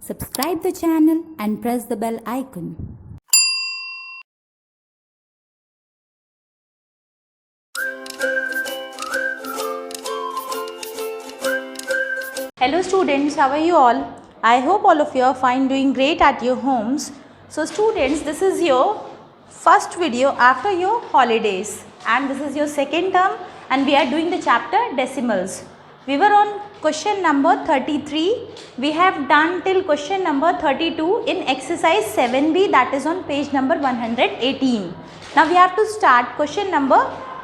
Subscribe the channel and press the bell icon. Hello students, how are you all? I hope all of you are fine, doing great at your homes. So students, this is your first video after your holidays and this is your second term and we are doing the chapter decimals. We were on question number 33. We have done till question number 32 in exercise 7B, that is on page number 118. Now we have to start question number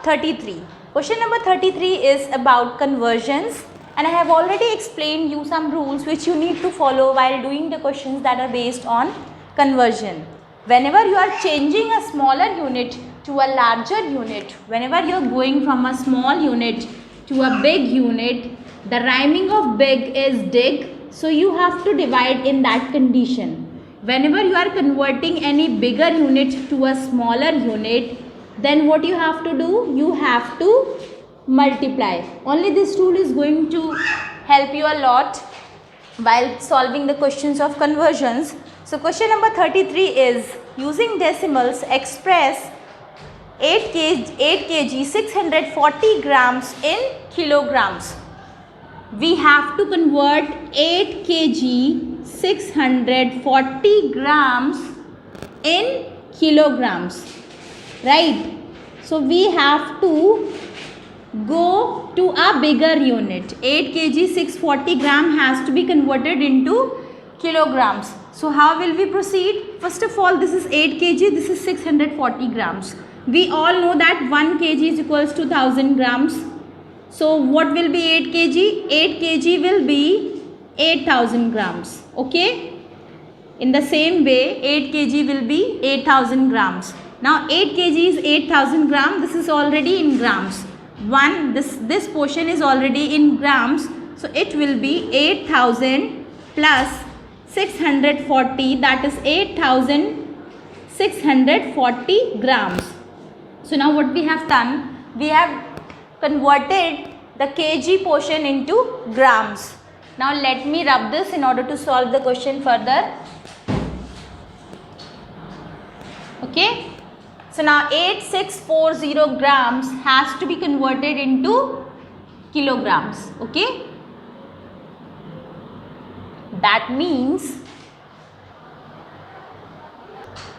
33. Question number 33 is about conversions. And I have already explained you some rules which you need to follow while doing the questions that are based on conversion. Whenever you are changing a smaller unit to a larger unit, whenever you are going from a small unit to a big unit, the rhyming of big is dig, so you have to divide in that condition. Whenever you are converting any bigger unit to a smaller unit, then what you have to do? You have to multiply. Only this rule is going to help you a lot while solving the questions of conversions. So question number 33 is using decimals express 8 kg 640 grams in kilograms. We have to convert 8 kg 640 grams in kilograms, right? So we have to go to a bigger unit. 8 kg 640 gram has to be converted into kilograms. So how will we proceed? First of all, this is 8 kg, this is 640 grams. We all know that 1 kg is equals to 1000 grams. So what will be 8 kg? 8 kg will be 8000 grams. Okay? In the same way, 8 kg will be 8000 grams. Now 8 kg is 8000 grams. This is already in grams. This portion is already in grams, so it will be 8000 plus 640, that is 8640 grams. So now what we have done, we have converted the kg portion into grams. Now let me rub this in order to solve the question further. Okay. So now 8640 grams has to be converted into kilograms. Okay. That means,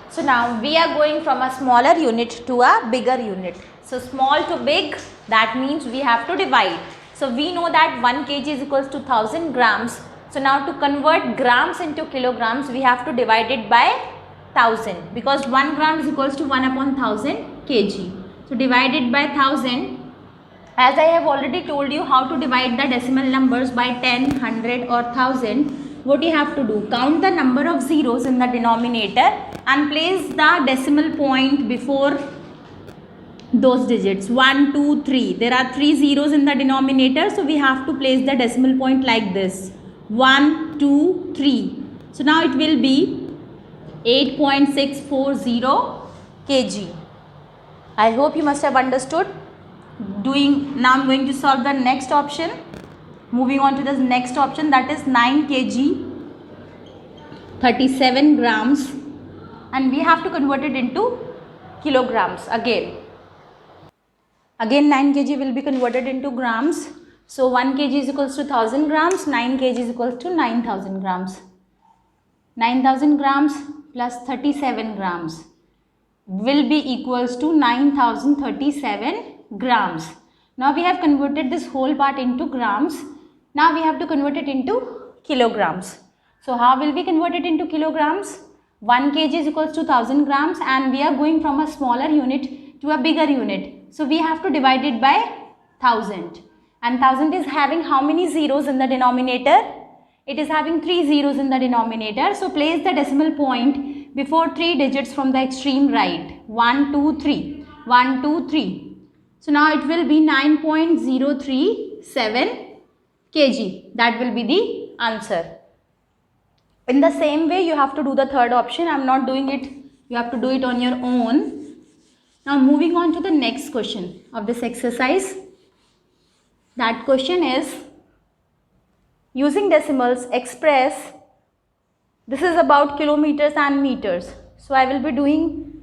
so now we are going from a smaller unit to a bigger unit. So small to big, that means we have to divide. So we know that 1 kg is equals to 1000 grams. So now to convert grams into kilograms, we have to divide it by 1000, because 1 gram is equals to 1 upon 1000 kg. So divided by 1000. As I have already told you how to divide the decimal numbers by 10, 100 or 1000. What you have to do? Count the number of zeros in the denominator and place the decimal point before those digits. 1, 2, 3. There are 3 zeros in the denominator, so we have to place the decimal point like this. 1, 2, 3. So now it will be 8.640 kg. I hope you must have understood. Now I'm going to solve the next option. Moving on to the next option, that is 9 kg 37 grams, and we have to convert it into kilograms again. Again 9 kg will be converted into grams. So 1 kg is equals to 1000 grams, 9 kg is equals to 9000 grams. 9000 grams plus 37 grams will be equals to 9037 grams. Now we have converted this whole part into grams. Now we have to convert it into kilograms. So how will we convert it into kilograms? 1 kg is equals to 1000 grams and we are going from a smaller unit to a bigger unit. So we have to divide it by 1000. And 1000 is having how many zeros in the denominator? It is having 3 zeros in the denominator. So place the decimal point before 3 digits from the extreme right. 1, 2, 3. 1, 2, 3. So now it will be 9.037 kg. That will be the answer. In the same way, you have to do the third option. I am not doing it. You have to do it on your own. Now moving on to the next question of this exercise. That question is, using decimals express This is about kilometers and meters. So I will be doing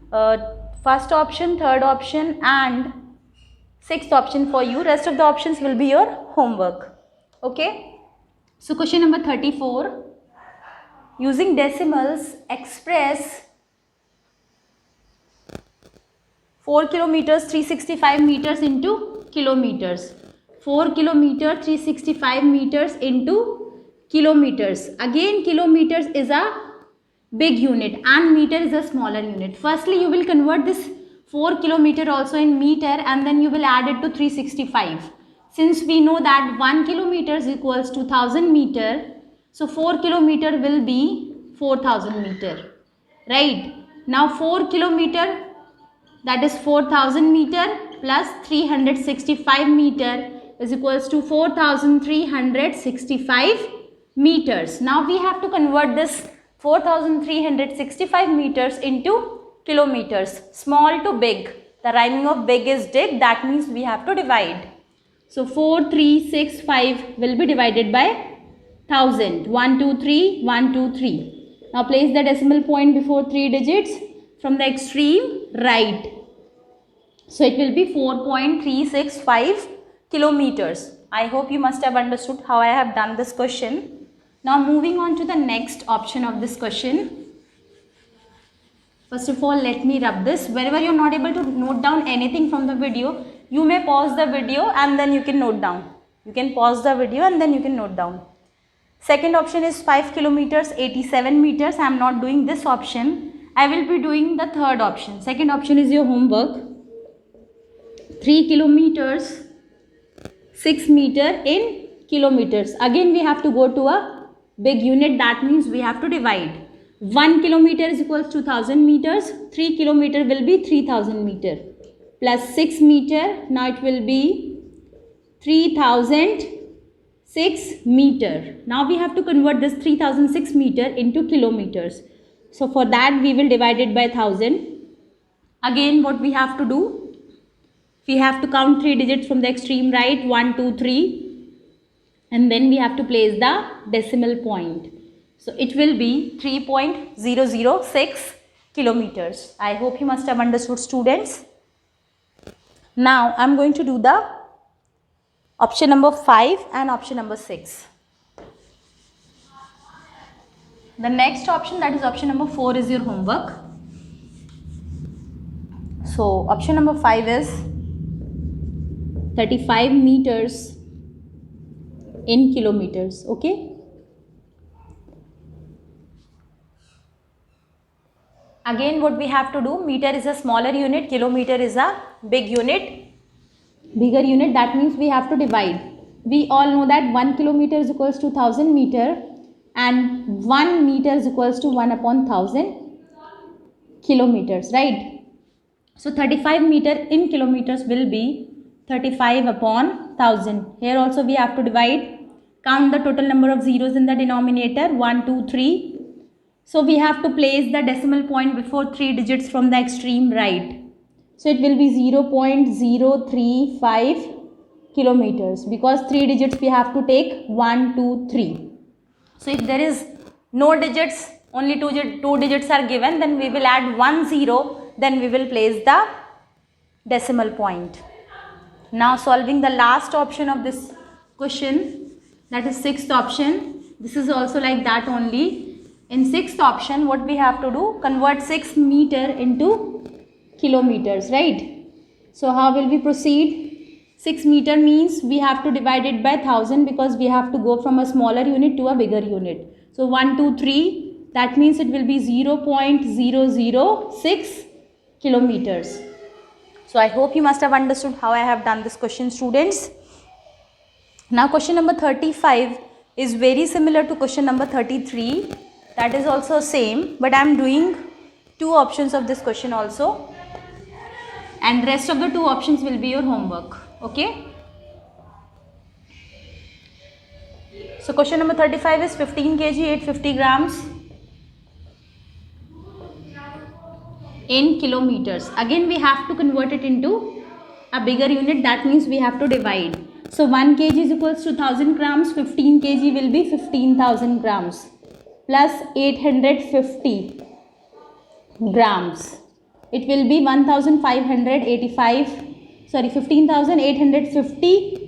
first option, third option and sixth option for you. Rest of the options will be your homework. Okay. So question number 34. Using decimals, express 4 kilometers 365 meters into kilometers. 4 kilometer 365 meters into kilometers. Again, kilometers is a big unit and meter is a smaller unit. Firstly, you will convert this 4 kilometer also in meter and then you will add it to 365. Since we know that 1 kilometer is equals to 1000 meter, so 4 kilometer will be 4000 meter. Right? Now 4 kilometer, that is 4000 meter plus 365 meter is equals to 4365 meters. Now we have to convert this 4365 meters into kilometers. Small to big. The rhyming of big is dig. That means we have to divide. So 4365 will be divided by 1000. 1, 2, 3, 1, 2, 3. Now place the decimal point before 3 digits from the extreme right. So it will be 4.365 kilometers. I hope you must have understood how I have done this question. Now moving on to the next option of this question. First of all, let me rub this. Wherever you are not able to note down anything from the video, you may pause the video and then you can note down. You can pause the video and then you can note down. Second option is 5 kilometers 87 meters. I am not doing this option. I will be doing the third option. Second option is your homework. 3 kilometers 6 meter in kilometers. Again we have to go to a big unit. That means we have to divide. 1 kilometer is equals to 1000 meters. 3 kilometer will be 3000 meter plus 6 meter. Now it will be 3006 meter. Now we have to convert this 3006 meter into kilometers. So for that we will divide it by 1000. Again what we have to do? We have to count 3 digits from the extreme right. 1, 2, 3. And then we have to place the decimal point. So it will be 3.006 kilometers. I hope you must have understood, students. Now I am going to do the option number 5 and option number 6. The next option, that is option number 4, is your homework. So option number 5 is 35 meters in kilometers. Okay. Again what we have to do, meter is a smaller unit, kilometer is a big unit, bigger unit. That means we have to divide. We all know that 1 kilometer is equals to 1000 meter and 1 meter is equals to 1 upon 1000 kilometers, right? So 35 meter in kilometers will be 35 upon 1000. Here also we have to divide. Count the total number of zeros in the denominator. 1, 2, 3. So we have to place the decimal point before 3 digits from the extreme right. So it will be 0.035 kilometers because 3 digits we have to take. 1, 2, 3. So if there is no digits, only two digits are given, then we will add 1 0, then we will place the decimal point. Now solving the last option of this question, that is sixth option. This is also like that only. In sixth option, what we have to do? Convert 6 meter into kilometers, right? So how will we proceed? 6 meter means we have to divide it by 1000 because we have to go from a smaller unit to a bigger unit. So 1, 2, 3, that means it will be 0.006 kilometers. So I hope you must have understood how I have done this question, students. Now question number 35 is very similar to question number 33. That is also same, but I am doing 2 options of this question also. And rest of the 2 options will be your homework. Okay. So question number 35 is 15 kg 850 grams in kilometers. Again we have to convert it into a bigger unit. That means we have to divide. So 1 kg is equals to 1000 grams. 15 kg will be 15,000 grams. plus 850 grams. It will be 15,850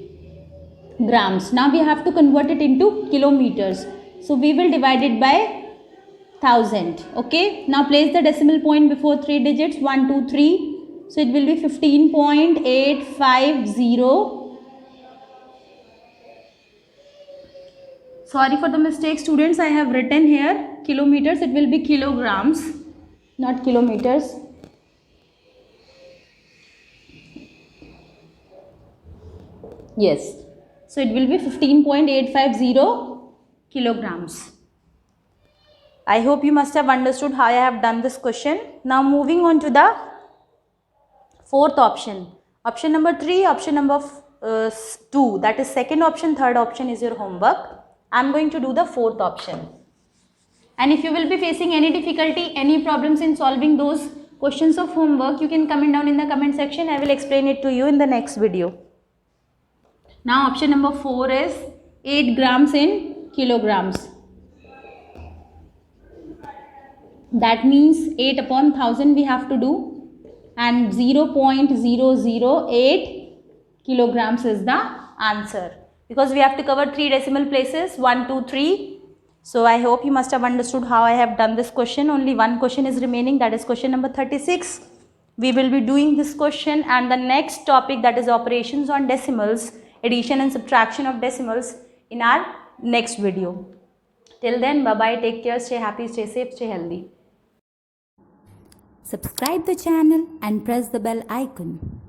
grams. Now we have to convert it into kilometers. So we will divide it by 1000. Okay. Now place the decimal point before 3 digits. 1, 2, 3. So it will be 15.850. Sorry for the mistake, students. I have written here kilometers. It will be kilograms, not kilometers. Yes. So it will be 15.850 kilograms. I hope you must have understood how I have done this question. Now moving on to the fourth option. Option number 3, option number 2. That is second option, third option is your homework. I am going to do the fourth option. And if you will be facing any difficulty, any problems in solving those questions of homework, you can comment down in the comment section. I will explain it to you in the next video. Now option number 4 is 8 grams in kilograms. That means 8 upon 1000 we have to do, and 0.008 kilograms is the answer, because we have to cover 3 decimal places, 1, 2, 3. So I hope you must have understood how I have done this question. Only one question is remaining, that is question number 36. We will be doing this question and the next topic, that is operations on decimals, addition and subtraction of decimals, in our next video. Till then, bye bye, take care, stay happy, stay safe, stay healthy. Subscribe the channel and press the bell icon.